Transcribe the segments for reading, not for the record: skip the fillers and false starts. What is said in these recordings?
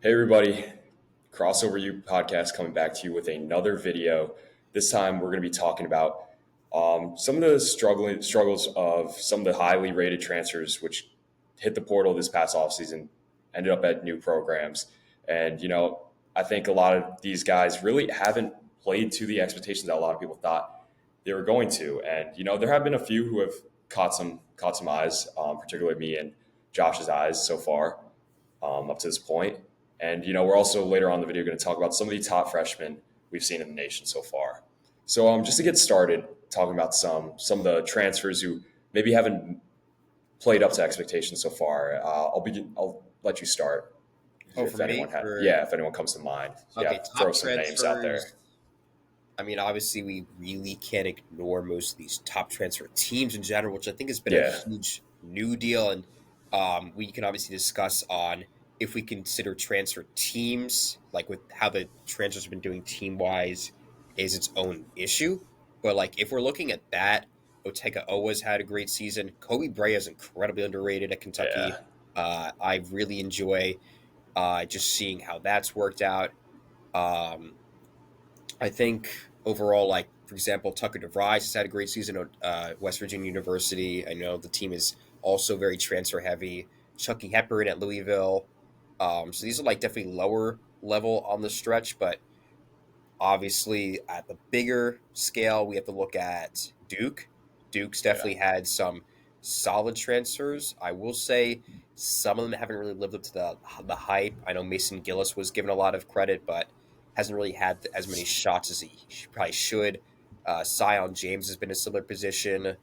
Hey everybody, Crossover U podcast coming back to you with another video. This time we're going to be talking about some of the struggles of some of the highly rated transfers which hit the portal this past offseason, ended up at new programs. And, I think a lot of these guys really haven't played to the expectations that a lot of people thought they were going to. And, there have been a few who have caught some eyes, particularly me and Josh's eyes so far up to this point. And, we're also later on in the video going to talk about some of the top freshmen we've seen in the nation so far. So just to get started, talking about some of the transfers who maybe haven't played up to expectations so far. I'll let you start Oh, if for me, if anyone comes to mind. Yeah, okay, throw top some names out there. transfers. I mean, obviously, we really can't ignore most of these top transfer teams in general, which I think has been a Yeah, huge new deal. And we can obviously discuss on if we consider transfer teams, like with how the transfers have been doing team wise, is its own issue. But like if we're looking at that, Otega Owa's had a great season. Kobe Brea is incredibly underrated at yeah, Kentucky. I really enjoy just seeing how that's worked out. Um, I think overall, like for example, Tucker DeVries has had a great season at West Virginia University. I know the team is also very transfer heavy. Chucky Hepburn at Louisville. So these are like definitely lower level on the stretch, but obviously at the bigger scale, we have to look at Duke. Duke's yeah, definitely had some solid transfers. I will say some of them haven't really lived up to the hype. I know Mason Gillis was given a lot of credit, but hasn't really had as many shots as he probably should. Sion James has been in a similar position.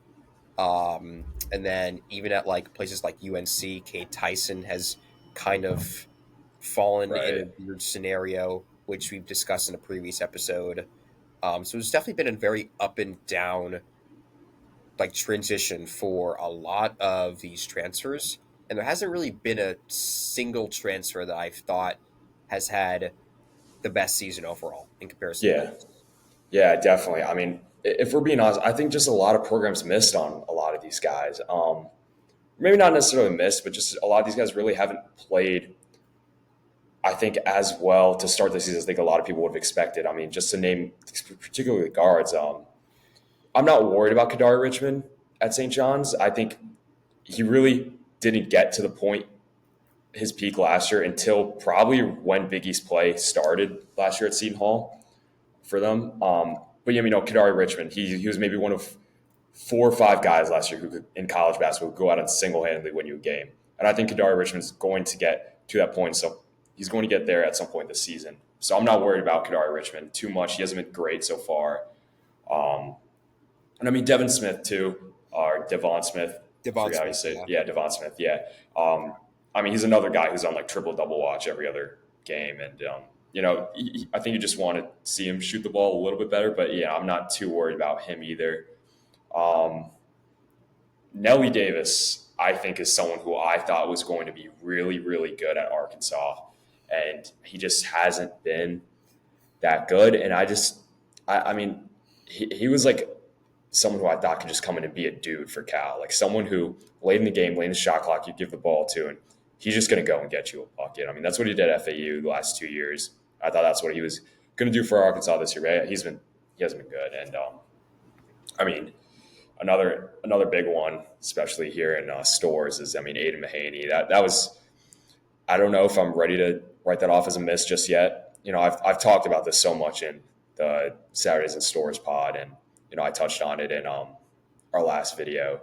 And then even at like places like UNC, Kate Tyson has kind of fallen in right. a weird scenario, which we've discussed in a previous episode. So it's definitely been a very up and down like transition for a lot of these transfers, and there hasn't really been a single transfer that I've thought has had the best season overall in comparison to Yeah, others. yeah, definitely. I mean, if we're being honest, I think just a lot of programs missed on a lot of these guys. Maybe not necessarily missed, but just a lot of these guys really haven't played, I think, as well to start the season as I think a lot of people would have expected. I mean, just to name particularly guards, I'm not worried about Kadari Richmond at St. John's. I think he really didn't get to the point his peak last year until probably when Big East play started last year at Seton Hall for them. But yeah, Kadari Richmond, he was maybe one of 4 or 5 guys last year who could, in college basketball, could go out and single-handedly win you a game. And I think Kadari Richmond's going to get to that point. So he's going to get there at some point this season. So I'm not worried about Kadari Richmond too much. He hasn't been great so far. Um, and I mean, Devin Smith too, or Devon Smith. I Devon forget how you Smith, say it. yeah. Yeah, Devon Smith. Yeah. I mean, he's another guy who's on like triple double watch every other game. And, I think you just want to see him shoot the ball a little bit better. But yeah, I'm not too worried about him either. Um, Nelly Davis, I think, is someone who I thought was going to be really, really good at Arkansas. And he just hasn't been that good. And I mean, he was like someone who I thought could just come in and be a dude for Cal, like someone who late in the game, late in the shot clock, you give the ball to, and he's just going to go and get you a bucket. I mean, that's what he did at FAU the last 2 years. I thought that's what he was going to do for Arkansas this year. But he hasn't been good, and I mean, another big one, especially here in stores, is Aiden Mahaney. That was, I don't know if I'm ready to write that off as a miss just yet. I've talked about this so much in the Saturdays in Stores pod, and I touched on it in our last video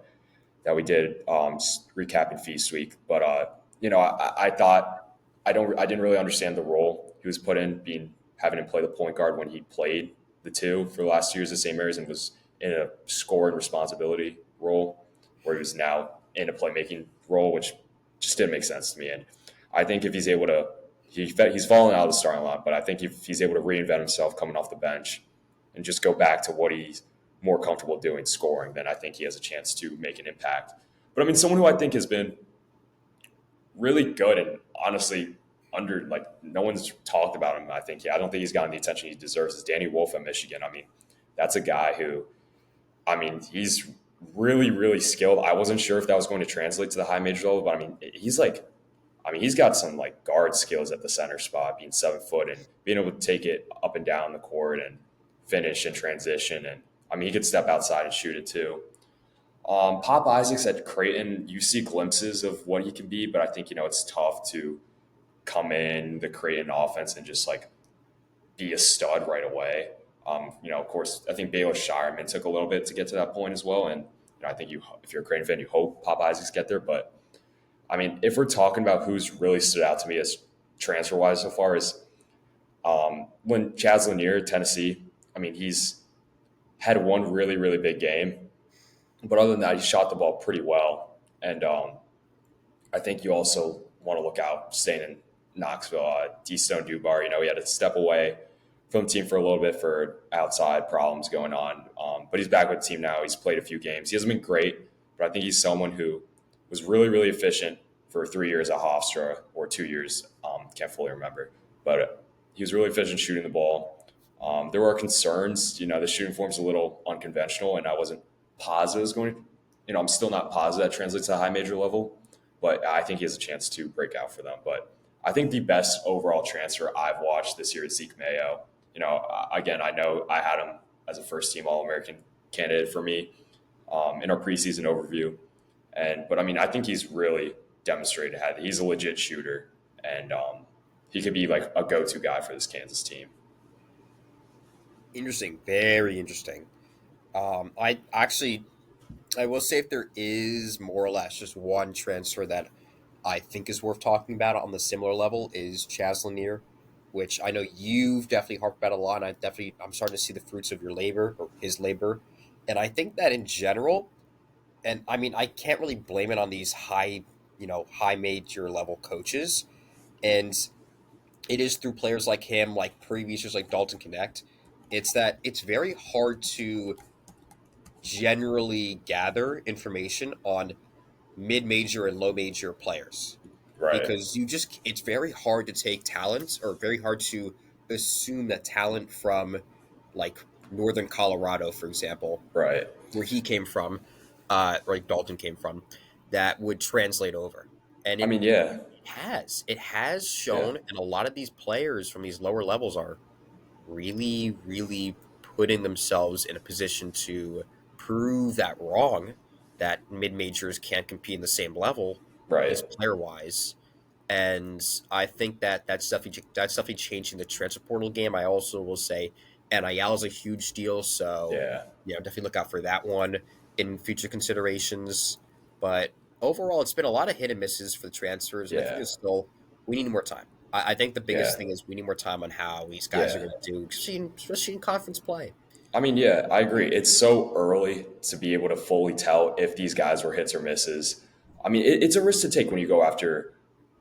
that we did recapping Feast Week. But I thought I didn't really understand the role he was put in, being having him play the point guard when he played the two for the last 2 years at St. Mary's and was in a score and responsibility role, where he was now in a playmaking role, which just didn't make sense to me. And I think if he's able to, he's fallen out of the starting line, but I think if he's able to reinvent himself coming off the bench and just go back to what he's more comfortable doing, scoring, then I think he has a chance to make an impact. But I mean, someone who I think has been really good and honestly under, like, no one's talked about him. I don't think he's gotten the attention he deserves. Is Danny Wolf at Michigan. I mean, that's a guy who, I mean, he's really, really skilled. I wasn't sure if that was going to translate to the high major level, but I mean, he's like, I mean, he's got some like guard skills at the center spot, being 7 foot and being able to take it up and down the court and finish and transition. And I mean, he could step outside and shoot it too. Pop Isaacs at Creighton, you see glimpses of what he can be, but I think it's tough to come in the Creighton offense and just like be a stud right away. Of course, I think Baylor Shireman took a little bit to get to that point as well, and I think if you're a Creighton fan, you hope Pop Isaacs get there. But I mean, if we're talking about who's really stood out to me as transfer wise so far, is when Chaz Lanier, Tennessee. I mean, he's had one really really big game, but other than that, he shot the ball pretty well, and I think you also want to look out staying in Knoxville. D Stone Dubar, he had to step away from the team for a little bit for outside problems going on. But he's back with the team now. He's played a few games. He hasn't been great, but I think he's someone who was really, really efficient for 3 years at Hofstra or 2 years. Can't fully remember. But he was really efficient shooting the ball. There were concerns. The shooting form's a little unconventional, and I wasn't positive it was going to, I'm still not positive that translates to a high major level, but I think he has a chance to break out for them. But I think the best overall transfer I've watched this year is Zeke Mayo. Again, I know I had him as a first team All American candidate for me in our preseason overview. But I mean, I think he's really demonstrated that he's a legit shooter, and he could be like a go to guy for this Kansas team. Interesting, very interesting. I will say if there is more or less just one transfer that I think is worth talking about on the similar level is Chaz Lanier, which I know you've definitely harped about a lot. And I'm starting to see the fruits of your labor or his labor, and I think that in general, and I mean I can't really blame it on these high major level coaches, and it is through players like him, like previous years like Dalton Connect. It's that it's very hard to generally gather information on mid-major and low-major players Right, because it's very hard to take talent or very hard to assume that talent from like northern Colorado, for example, right. where he came from, like Dalton came from, that would translate over. And I mean, yeah, it has yeah, shown, and a lot of these players from these lower levels are really, really putting themselves in a position to prove that wrong, that mid majors can't compete in the same level, at right, least player wise. And I think that's definitely changing the transfer portal game. I also will say NIL is a huge deal, so yeah, definitely look out for that one in future considerations. But overall, it's been a lot of hit and misses for the transfers, and I think yeah, we need more time. I think the biggest yeah, thing is we need more time on how these guys are yeah. going to do, especially in conference play. I mean, yeah, I agree. It's so early to be able to fully tell if these guys were hits or misses. I mean, it's a risk to take when you go after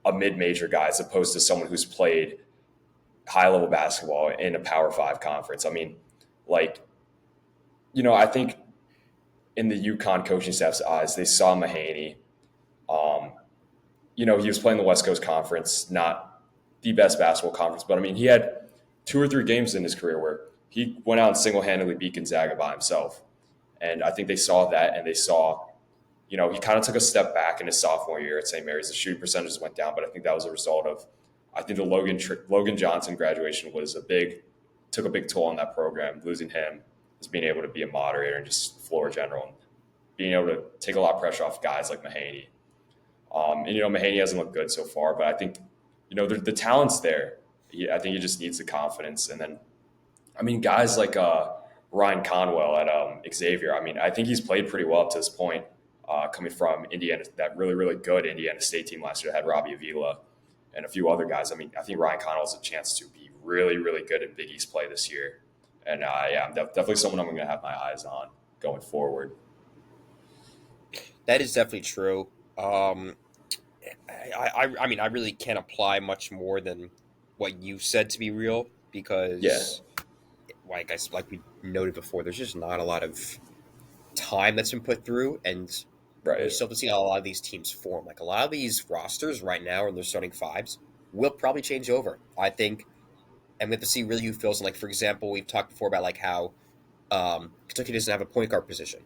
a mid-major guy as opposed to someone who's played high-level basketball in a Power Five conference. I mean, like, I think in the UConn coaching staff's eyes, they saw Mahaney. Um, he was playing the West Coast Conference, not the best basketball conference, but I mean, he had 2 or 3 games in his career where he went out and single-handedly beat Gonzaga by himself. And I think they saw that, and they saw, he kind of took a step back in his sophomore year at St. Mary's. The shooting percentages went down, but I think that was a result of, I think the Logan Johnson graduation took a big toll on that program. Losing him, just being able to be a moderator and just floor general, and being able to take a lot of pressure off guys like Mahaney. Mahaney hasn't looked good so far, but I think, the talent's there. I think he just needs the confidence. And then, I mean, guys like Ryan Conwell at Xavier, I mean, I think he's played pretty well up to this point, coming from Indiana, that really, really good Indiana State team last year that had Robbie Avila and a few other guys. I mean, I think Ryan Conwell has a chance to be really, really good in Big East play this year. And yeah, I'm definitely someone I'm going to have my eyes on going forward. That is definitely true. I mean, I really can't apply much more than what you said to be real Yeah, because, like we noted before, there's just not a lot of time that's been put through, and we right. still have to see how a lot of these teams form. Like a lot of these rosters right now, and they're starting fives, will probably change over. I think, and we have to see really who fills in. Like for example, we've talked before about like how Kentucky doesn't have a point guard position,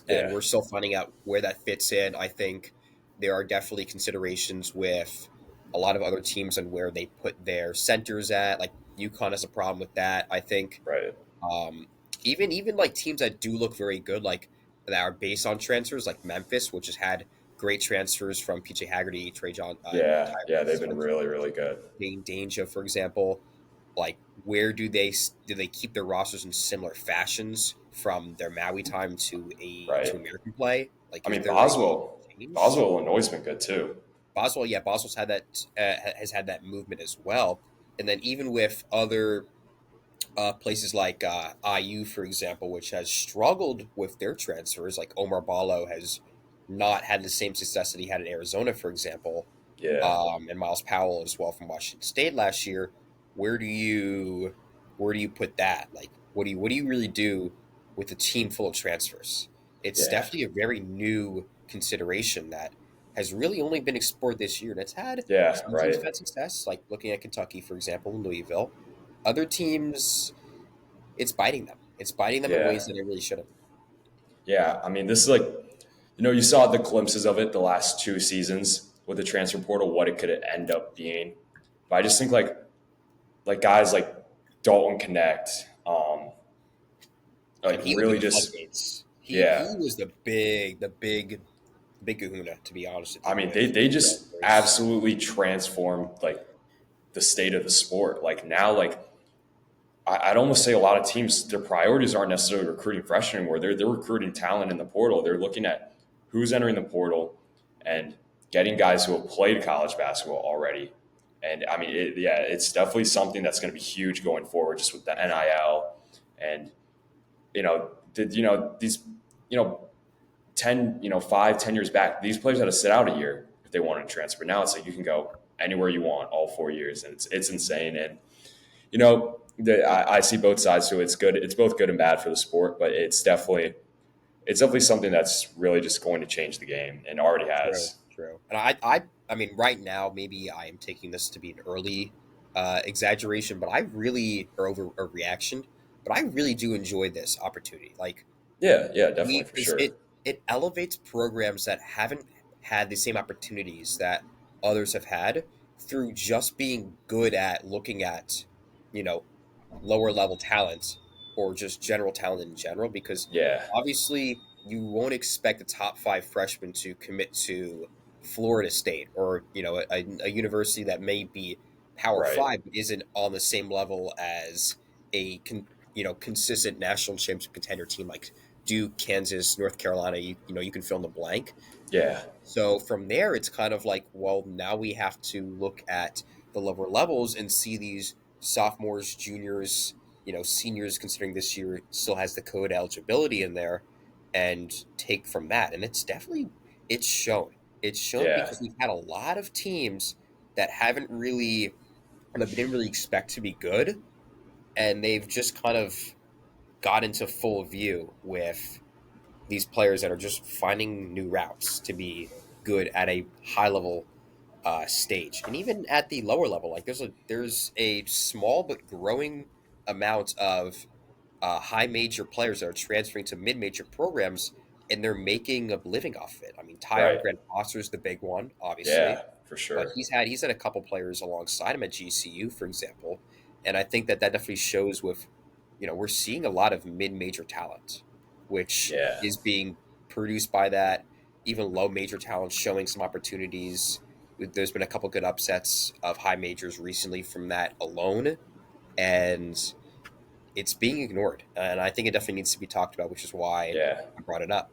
and Yeah, we're still finding out where that fits in. I think there are definitely considerations with a lot of other teams and where they put their centers at. Like UConn has a problem with that. I think Right. um, even like teams that do look very good, like that are based on transfers, like Memphis, which has had great transfers from PJ Haggerty, Trey John, Yeah. Yeah. They've Tyrese been really, Spencer, really good. Dane Danger, for example. Like, where do they keep their rosters in similar fashions from their Maui time to Right. American play? Like, I is mean, there a change? Boswell, Illinois has been good too. Boswell, yeah, Boswell's had that has had that movement as well. And then even with other places like IU, for example, which has struggled with their transfers, like Omar Ballo has not had the same success that he had in Arizona, for example, Yeah. and Miles Powell as well from Washington State last year. Where do you where do you put that? Like, what do you really do with a team full of transfers? It's Yeah. definitely a very new consideration that has really only been explored this year, and it's had Yeah. some teams Right. have had success, like looking at Kentucky, for example, and Louisville. Other teams, it's biting them. It's biting them in Yeah. ways that it really shouldn't. Yeah. I mean, this is like, you saw the glimpses of it the last 2 seasons with the transfer portal, what it could end up being. But I just think like guys like Dalton Connect, like And he really opened the just, floodgates. He yeah. was the big kahuna, to be honest with I you, mean, with they just transfers. absolutely transformed like the state of the sport. Like now, like I'd almost say a lot of teams, their priorities aren't necessarily recruiting freshmen anymore. They're recruiting talent in the portal. They're looking at who's entering the portal and getting guys who have played college basketball already. And I mean, yeah, it's definitely something that's going to be huge going forward, just with the NIL and these you know 10 5-10 years back, these players had to sit out a year if they wanted to transfer. Now it's like you can go anywhere you want all 4 years, and it's insane. And I see both sides to it. It's good. It's both good and bad for the sport, but it's definitely something that's really just going to change the game and already True, has. true. And I mean, right now, maybe I am taking this to be an early exaggeration, but I really or over a reaction. But I really do enjoy this opportunity. Like, Yeah, yeah, definitely for because sure. it elevates programs that haven't had the same opportunities that others have had through just being good at looking at, you know, lower level talent or just general talent in general. Because Yeah, obviously you won't expect a top five freshman to commit to Florida State or a university that may be Power right. Five but isn't on the same level as a consistent national championship contender team like Duke, Kansas, North Carolina. You can fill in the blank. Yeah, So from there, it's kind of like, well, now we have to look at the lower levels and see these sophomores, juniors, seniors, considering this year still has the code eligibility in there, and take from that. And it's shown. It's shown yeah, because we've had a lot of teams that that we didn't really expect to be good, and they've just kind of got into full view with these players that are just finding new routes to be good at a high level stage, and even at the lower level. Like there's a small but growing amount of high major players that are transferring to mid major programs, and they're making a living off of it. I mean, Tyon right. Grant Foster's the big one, obviously, Yeah, for but sure. he's had a couple players alongside him at GCU, for example, and I think that definitely shows with we're seeing a lot of mid major talent, which Yeah, is being produced by that. Even low major talent showing some opportunities. There's been a couple good upsets of high majors recently from that alone, and it's being ignored. And I think it definitely needs to be talked about, which is why yeah. I brought it up.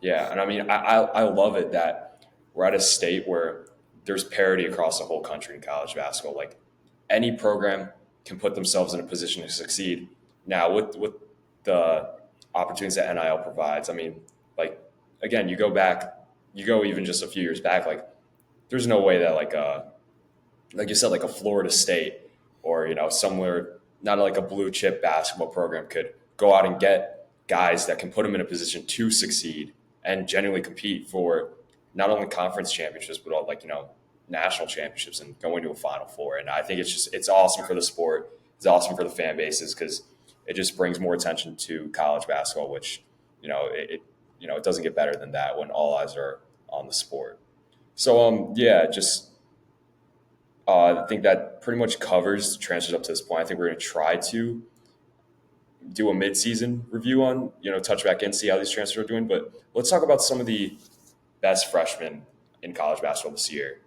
Yeah, and I mean, I love it that we're at a state where there's parity across the whole country in college basketball. Like any program can put themselves in a position to succeed. Now with the opportunities that NIL provides, I mean, like again, you go even just a few years back, like there's no way that like you said, like a Florida State or somewhere not like a blue chip basketball program could go out and get guys that can put them in a position to succeed and genuinely compete for not only conference championships but all like national championships and going to a Final Four. And I think it's awesome for the sport. It's awesome for the fan bases because it just brings more attention to college basketball, which it doesn't get better than that when all eyes are on the sport. So yeah, just I think that pretty much covers the transfers up to this point. I think we're going to try to do a mid-season review on, touch back in, see how these transfers are doing. But let's talk about some of the best freshmen in college basketball this year.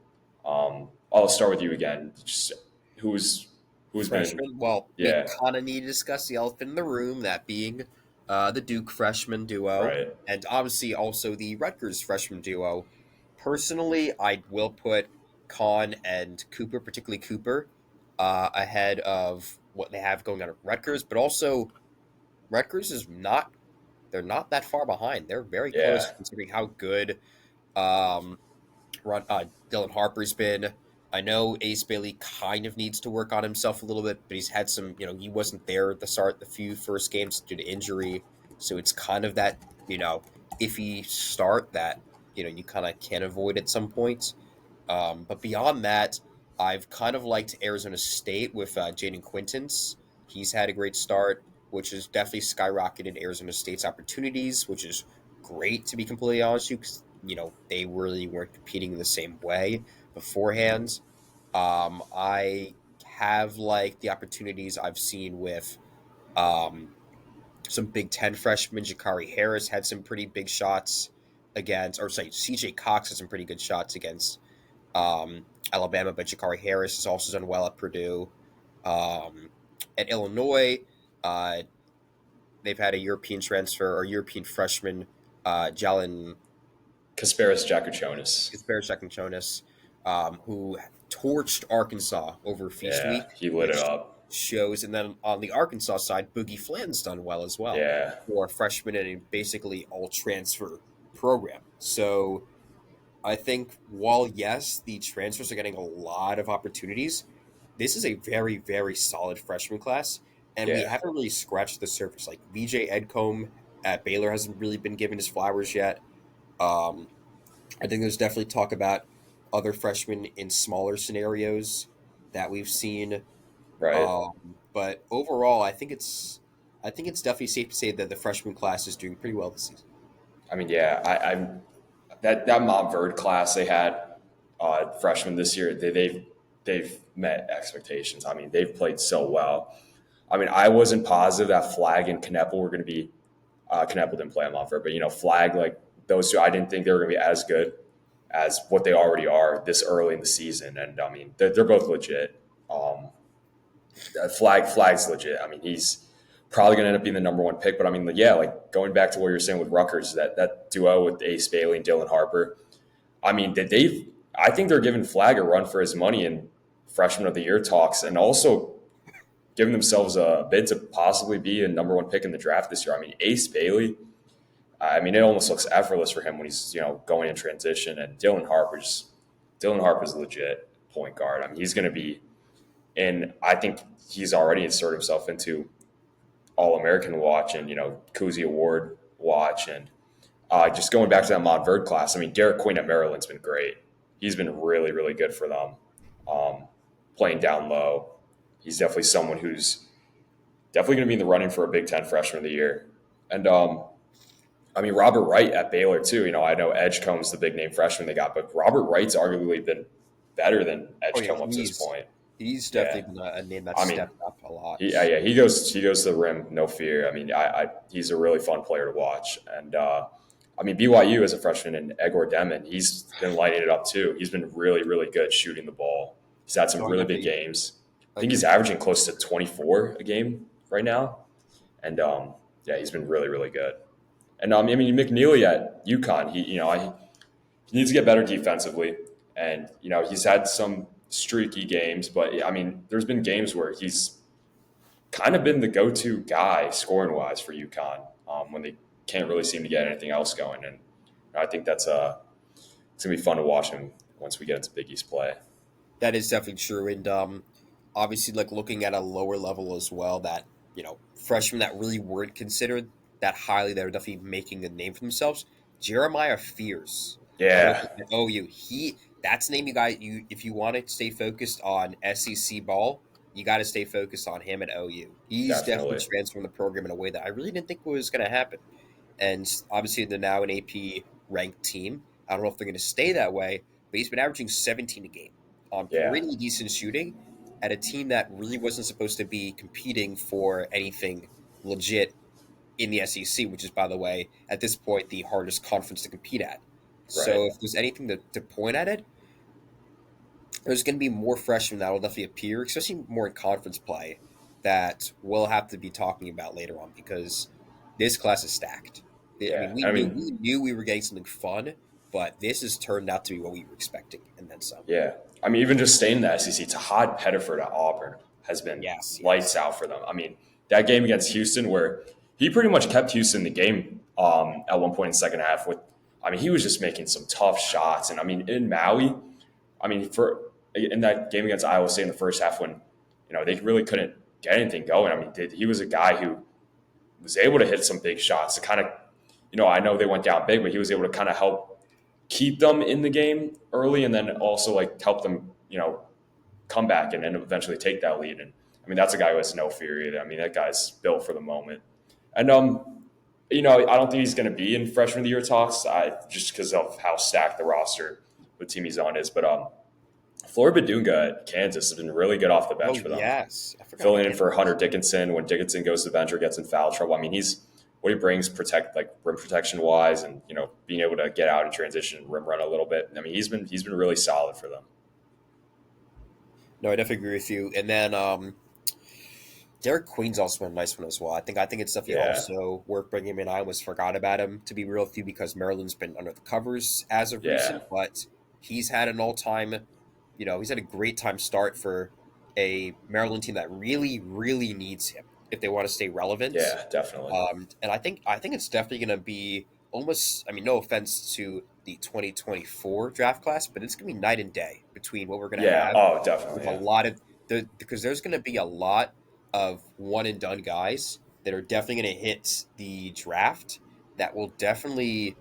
I'll start with you again. Just who's who's been, Freshman. Well, we yeah, kind of need to discuss the elephant in the room, that being the Duke freshman duo, right, and obviously also the Rutgers freshman duo. Personally, I will put Kahn and Cooper, particularly Cooper, ahead of what they have going on at Rutgers. But also, Rutgers is not. They're not that far behind. They're very close yeah, considering how good um, Dylan Harper's been. I know Ace Bailey kind of needs to work on himself a little bit, but he's had some, he wasn't there at the start the few first games due to injury. So it's kind of that, iffy start that, you kind of can avoid at some points. But beyond that, I've kind of liked Arizona State with Jaden Quintons. He's had a great start, which has definitely skyrocketed Arizona State's opportunities, which is great to be completely honest with you, because they really weren't competing in the same way beforehand. I have liked the opportunities I've seen with um, some Big Ten freshmen. Jakari Harris had some pretty big shots against, or sorry, CJ Cox had some pretty good shots against Alabama, but Jakari Harris has also done well at Purdue. Um, at Illinois, uh, they've had a European transfer or European freshman, Jalen Kasparis Jakuchonis. Jonas, who torched Arkansas over Feast Yeah, Week, he lit it which up. shows. And then on the Arkansas side, Boogie Flynn's done well as well Yeah, for a freshman in a basically all transfer program. So I think while yes, the transfers are getting a lot of opportunities, this is a very, very solid freshman class, and we yeah, haven't really scratched the surface. Like VJ Edcombe at Baylor hasn't really been given his flowers yet. Um, I think there's definitely talk about other freshmen in smaller scenarios that we've seen. right. But overall, I think it's definitely safe to say that the freshman class is doing pretty well this season. I mean, yeah, I'm that Montverde class they had freshmen this year. They've met expectations. I mean, they've played so well. I mean, I wasn't positive that Flag and Kneppel were going to be. Kneppel didn't play on Montverde, but Flag, like those two, I didn't think they were going to be as good as what they already are this early in the season. And I mean, they're both legit. Um, Flag's legit. I mean, he's probably going to end up being the number one pick. But I mean, yeah, like going back to what you were saying with Rutgers, that duo with Ace Bailey and Dylan Harper. I mean, I think they're giving Flag a run for his money in freshman of the year talks, and also giving themselves a bid to possibly be a number one pick in the draft this year. I mean, Ace Bailey. I mean, it almost looks effortless for him when he's going in transition, and Dylan Harper's legit point guard. I mean, he's going to be, and I think he's already inserted himself into All American watch and Cousy Award watch, and just going back to that Montverde class. I mean, Derek Queen at Maryland's been great. He's been really really good for them, playing down low. He's definitely someone who's definitely going to be in the running for a Big Ten Freshman of the Year, and I mean Robert Wright at Baylor too. I know Edgecombe's the big name freshman they got, but Robert Wright's arguably been better than Oh yeah, Edgecombe up to this he's point. he's Yeah, definitely been a name that's I mean stepped up a lot. yeah, he goes to the rim, no fear. I mean, he's a really fun player to watch, and I mean BYU as a freshman and Egor Demon, he's been lighting it up too. He's been really really good shooting the ball. He's had some No, I really big definitely games. I think he's agree. averaging close to 24 a game right now, and yeah, he's been really really good. And I mean McNeely at UConn, he needs to get better defensively, and he's had some streaky games, but I mean there's been games where he's kind of been the go-to guy scoring wise for UConn when they can't really seem to get anything else going. And I think it's gonna be fun to watch him once we get into Big East play. That is definitely true, and obviously, like looking at a lower level as well, that freshmen that really weren't considered that highly, that are definitely making a name for themselves. Jeremiah Fears, Yeah, at OU, that's the name you if you want to stay focused on SEC ball, you got to stay focused on him at OU. He's definitely definitely. transformed the program in a way that I really didn't think was going to happen, and obviously they're now an AP ranked team. I don't know if they're going to stay that way, but he's been averaging 17 a game on Yeah, pretty decent shooting at a team that really wasn't supposed to be competing for anything legit in the SEC, which is, by the way, at this point, the hardest conference to compete at. right. So if there's anything to point at it, there's going to be more freshmen that will definitely appear, especially more in conference play, that we'll have to be talking about later on because this class is stacked. I mean, Yeah, I mean, we knew we were getting something fun, but this has turned out to be what we were expecting, and then some. yeah. I mean, even just staying in the SEC, Tahad Pettiford at Auburn has been Yes, lights yes. out for them. I mean, that game against Houston, where he pretty much kept Houston in the game at one point in the second half. I mean, he was just making some tough shots, and I mean, in Maui, I mean, for in that game against Iowa State in the first half, when they really couldn't get anything going. I mean, he was a guy who was able to hit some big shots to kind of, I know they went down big, but he was able to kind of help keep them in the game early, and then also like help them, come back and then eventually take that lead. And I mean, that's a guy who has no fear either. I mean, that guy's built for the moment. And I don't think he's going to be in freshman of the year talks, just because of how stacked the roster the team he's on is. But Florida Badunga at Kansas has been really good off the bench Oh for them, yes, I forgot filling about in him. for Hunter Dickinson when Dickinson goes to the bench or gets in foul trouble. I mean, he's what he brings like rim protection wise, and being able to get out and transition, rim run a little bit. I mean, he's been really solid for them. No, I definitely agree with you. And then Derek Queen's also been a nice one as well. I think it's definitely Yeah, also worth bringing him in. I almost forgot about him, to be real with you, because Maryland's been under the covers as of yeah, recent, but he's had an all-time, he's had a great time start for a Maryland team that really, really needs him if they want to stay relevant. yeah, definitely. And I think it's definitely going to be almost. I mean, no offense to the 2024 draft class, but it's going to be night and day between what we're going to Yeah, have oh, definitely, with a yeah, lot of because there's going to be a lot of one and done guys that are definitely going to hit the draft that will definitely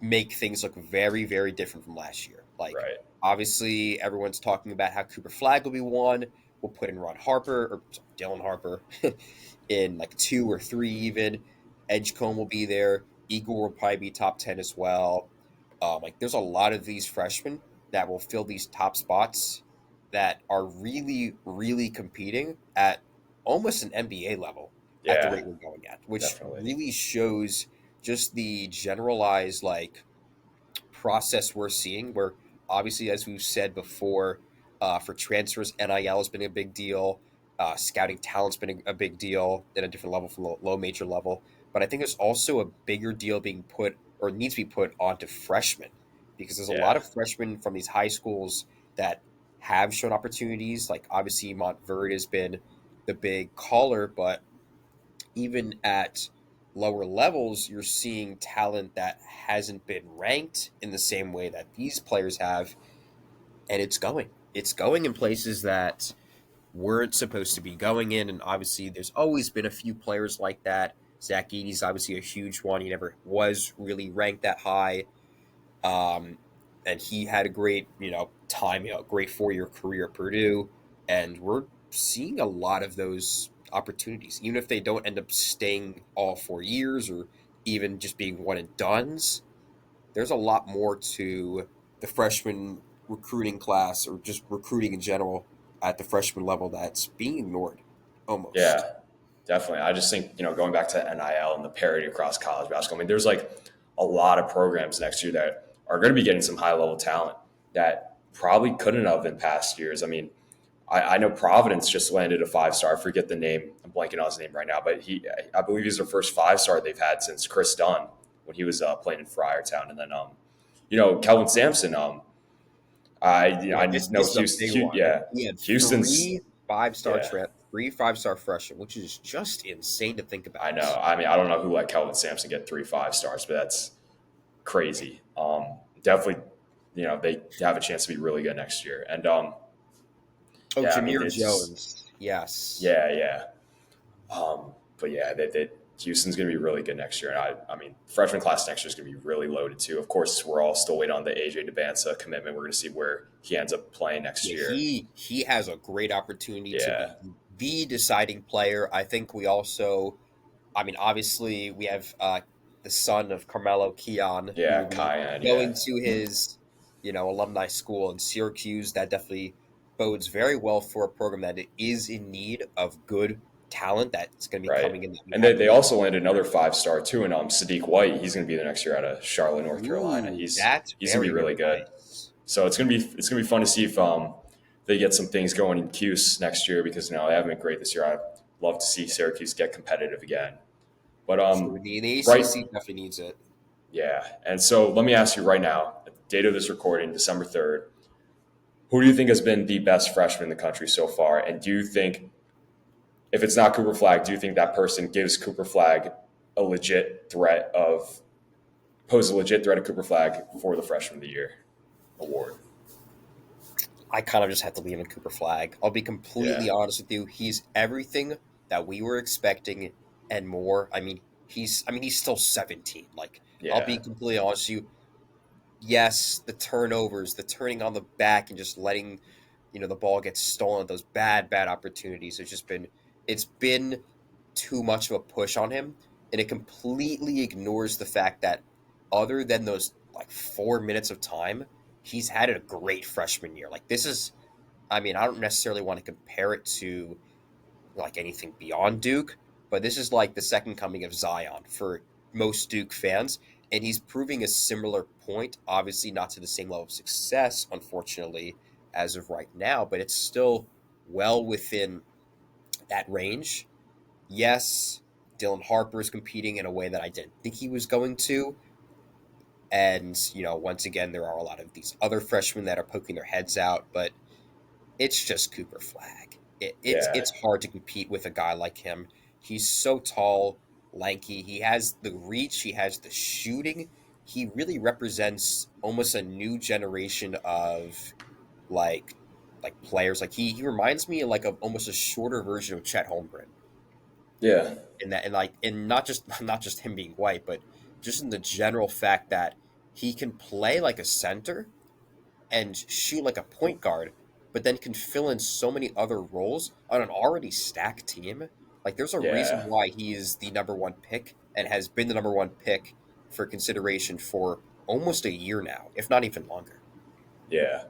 make things look very, very different from last year. Like, right. obviously, everyone's talking about how Cooper Flag will be one. We'll put in Ron Harper or sorry, Dylan Harper in like 2 or 3 even. Edgecombe will be there. Eagle will probably be top 10 as well. Like, there's a lot of these freshmen that will fill these top spots that are really, really competing at almost an NBA level at the Yeah, rate we're going at, which definitely. really shows just the generalized like process we're seeing. Where obviously, as we've said before, for transfers, NIL has been a big deal. Scouting talent's been a big deal at a different level from low major level. But I think there's also a bigger deal being put or needs to be put onto freshmen because there's a lot Yeah, of freshmen from these high schools that have shown opportunities. Like obviously, Montverde has been the big caller, but even at lower levels, you're seeing talent that hasn't been ranked in the same way that these players have, and it's going. It's going in places that weren't supposed to be going in, and obviously, there's always been a few players like that. Zach Edey's obviously a huge one. He never was really ranked that high, um, and he had a great, time, great 4 year career at Purdue, and we're seeing a lot of those opportunities, even if they don't end up staying all 4 years or even just being one and dones. There's a lot more to the freshman recruiting class or just recruiting in general at the freshman level that's being ignored almost. yeah, definitely. I just think, going back to NIL and the parity across college basketball, I mean, there's like a lot of programs next year that are going to be getting some high level talent that probably couldn't have in past years. I mean, I know Providence just landed a 5 star. I forget the name. I'm blanking on his name right now, but I believe he's the first 5 star they've had since Chris Dunn when he was playing in Friartown. And then, Kelvin Sampson, Yeah, I know this is a big Houston, one. yeah, We had Houston's, 3 5 star yeah, trip, 3 5 star freshmen, which is just insane to think I about. know. I mean, I don't know who let Kelvin Sampson get 3 5 stars, but that's crazy. Definitely, they have a chance to be really good next year. And Oh, yeah, I mean, Jameer it's Jones. Yes. yeah, yeah. But yeah, Houston's going to be really good next year. And I mean, freshman class next year is going to be really loaded too. Of course, we're all still waiting on the AJ Debansa commitment. We're going to see where he ends up playing next Yeah, year. he has a great opportunity to Yeah, be the deciding player. I think we also, I mean, obviously we have the son of Carmelo Keon who yeah, will be Kyan, yeah, going to his. alumni school in Syracuse. That definitely bodes very well for a program that is in need of good talent that's going to be Right. coming in that we And they, haven't they really. also landed another 5 star too, and Sadiq White. He's going to be there next year out of Charlotte, North Carolina. Ooh, He's that's he's going to be very, really very good. nice. So it's gonna be fun to see if they get some things going in Cuse next year because they haven't been great this year. I'd love to see Syracuse get competitive again. But True. The right, ACC definitely needs it. yeah. And so let me ask you right now, at the date of this recording, December 3rd, who do you think has been the best freshman in the country so far? And do you think if it's not Cooper Flag, do you think that person gives Cooper Flag a legit threat of pose a legit threat of Cooper Flag for the Freshman of the Year award? I kind of just have to leave in Cooper Flag. I'll be Yeah, completely honest with you. He's everything that we were expecting and more. He's still 17. Like, I'll yeah, be completely honest with you. Yes, the turnovers, the turning on the back and just letting, the ball get stolen, those bad, bad opportunities. It's been too much of a push on him, and it completely ignores the fact that other than those like 4 minutes of time, he's had a great freshman year. Like this is I don't necessarily want to compare it to like anything beyond Duke, but this is like the second coming of Zion for most Duke fans. And he's proving a similar point, obviously not to the same level of success, unfortunately, as of right now, but it's still well within that range. Yes, Dylan Harper is competing in a way that I didn't think he was going to. And, once again, there are a lot of these other freshmen that are poking their heads out, but it's just Cooper Flag. It's yeah, hard to compete with a guy like him. He's so tall, lanky. He has the reach. He has the shooting. He really represents almost a new generation of like players. Like he reminds me of almost a shorter version of Chet Holmgren. yeah, In that, and not just not just him being white, but just in the general fact that he can play like a center and shoot like a point guard, but then can fill in so many other roles on an already stacked team. Like, there's a reason yeah, why he is the number one pick and has been the number one pick for consideration for almost a year now, if not even longer. yeah.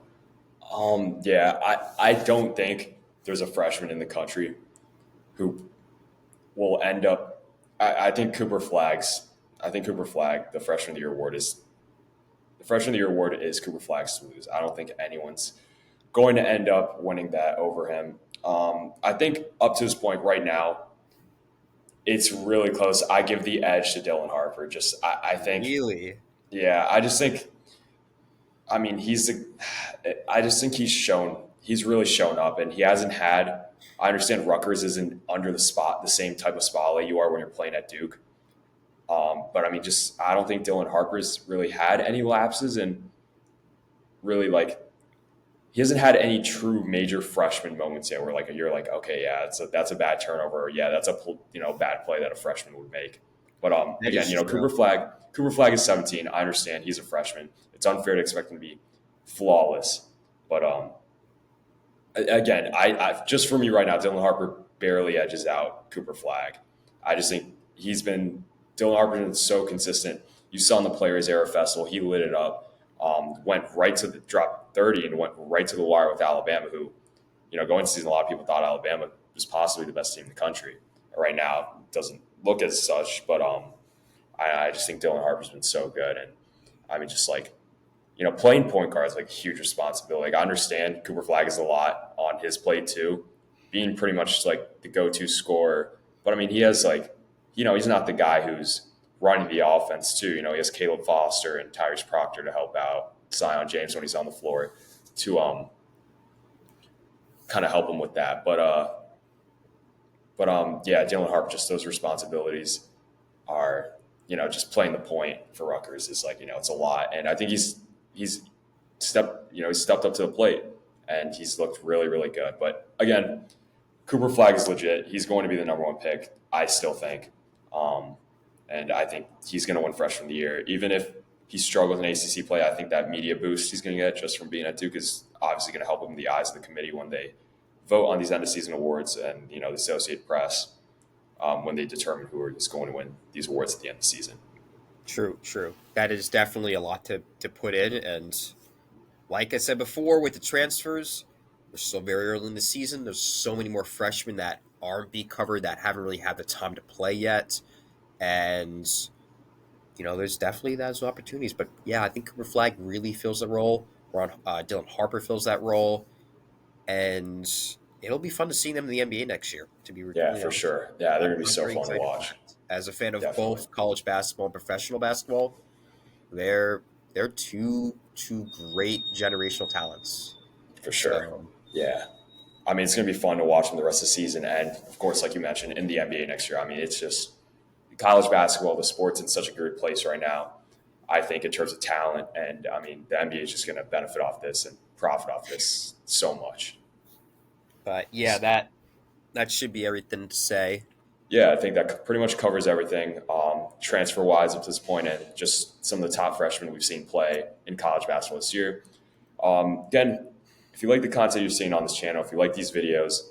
Yeah, I don't think there's a freshman in the country who will end up. I think Cooper Flag, the Freshman of the Year award is Cooper Flag's to lose. I don't think anyone's going to end up winning that over him. I think up to this point right now, it's really close. I give the edge to Dylan Harper. I think, Really? yeah, I just think I mean, I just think he's really shown up, and he hasn't had. I understand Rutgers isn't under the same type of spotlight you are when you're playing at Duke. But I mean, I don't think Dylan Harper's really had any lapses, and really like he hasn't had any true major freshman moments yet where like you're like, okay, yeah, that's a bad turnover, or yeah, that's a bad play that a freshman would make. But That again, is true. Cooper Flag is 17. I understand he's a freshman. It's unfair to expect him to be flawless. But again, just for me right now, Dylan Harper barely edges out Cooper Flag. I just think Dylan Harper's been so consistent. You saw in the Players Era Festival, he lit it up. Went right to the drop 30 and went right to the wire with Alabama, who going into season, a lot of people thought Alabama was possibly the best team in the country. Right now, it doesn't look as such, but I just think Dylan Harper's been so good, and I mean, just like playing point guard is like a huge responsibility. Like I understand Cooper Flag is a lot on his plate too, being pretty much like the go-to scorer. But I mean, he has like, he's not the guy who's running the offense too. He has Caleb Foster and Tyrese Proctor to help out Zion James when he's on the floor to kind of help him with that. But yeah, Dylan Harper, just those responsibilities are, just playing the point for Rutgers is like, it's a lot. And I think he's he's stepped up to the plate and he's looked really, really good. But again, Cooper Flag is legit. He's going to be the number one pick, I still think. Um, and I think he's going to win Freshman of the Year. Even if he struggles in ACC play, I think that media boost he's going to get just from being at Duke is obviously going to help him in the eyes of the committee when they vote on these end of season awards and, the Associated Press when they determine who is going to win these awards at the end of the season. True, true. That is definitely a lot to put in, and like I said before, with the transfers, we're still very early in the season. There's so many more freshmen that aren't being covered that haven't really had the time to play yet. And, there's definitely those opportunities. But yeah, I think Cooper Flag really fills the role. Dylan Harper fills that role. And it'll be fun to see them in the NBA next year, to be, Yeah, for sure. Yeah, they're gonna be I'm so very fun to excited for watch. that. As a fan of Definitely, both college basketball and professional basketball, they're two great generational talents. for sure. So Yeah, I mean, it's going to be fun to watch them the rest of the season. And of course, like you mentioned, in the NBA next year. I mean, it's just college basketball, the sport's in such a good place right now, I think, in terms of talent. And I mean, the NBA is just going to benefit off this and profit off this so much. but yeah, that should be everything to say. Yeah, I think that pretty much covers everything transfer wise up to this point, and just some of the top freshmen we've seen play in college basketball this year. Again, if you like the content you're seeing on this channel, if you like these videos,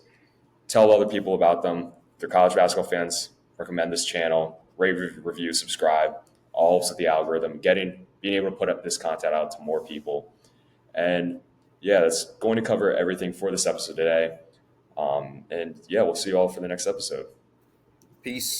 tell other people about them. If they're college basketball fans, recommend this channel, rate, review, subscribe. All helps with the algorithm, being able to put up this content out to more people. And yeah, that's going to cover everything for this episode today. And yeah, we'll see you all for the next episode. Peace.